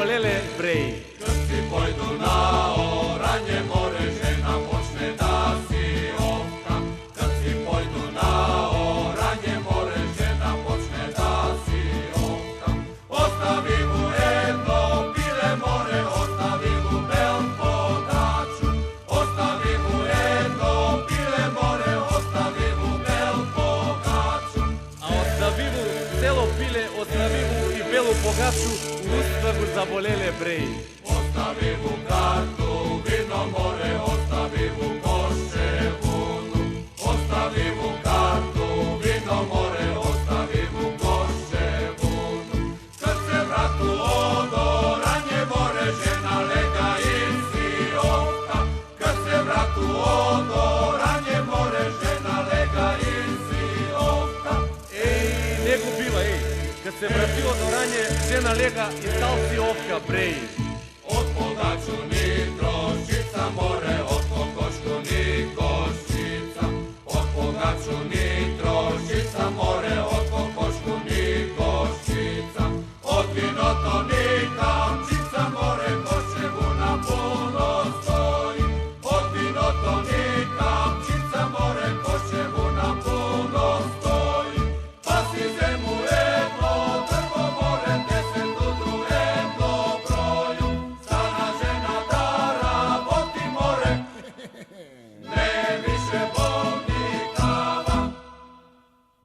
zabolele breji. Krsti pojdu na oranje more, žena počne da si ovka. Krsti pojdu na oranje more, žena počne da si ovka. Ostavi mu jedno pile more, ostavi mu bel pogaču. Ostavi mu jedno pile more, ostavi mu bel pogaču. A ostavi mu celo pile, ostavi mu i belu pogaču, u ustavu zabolele breji. Ostavi mu kartu, vino more, ostavi mu koše vunu. Ostavi mu kartu, vino more, ostavi mu koše vunu. Kad se vratu od oranje more, žena lega i sirovka. Kad se vratu od oranje more, žena lega i sirovka. Ej, nego bila, ej, kad se vratio do ranje, žena lega i stal si ovka breji. Od pogaču nitro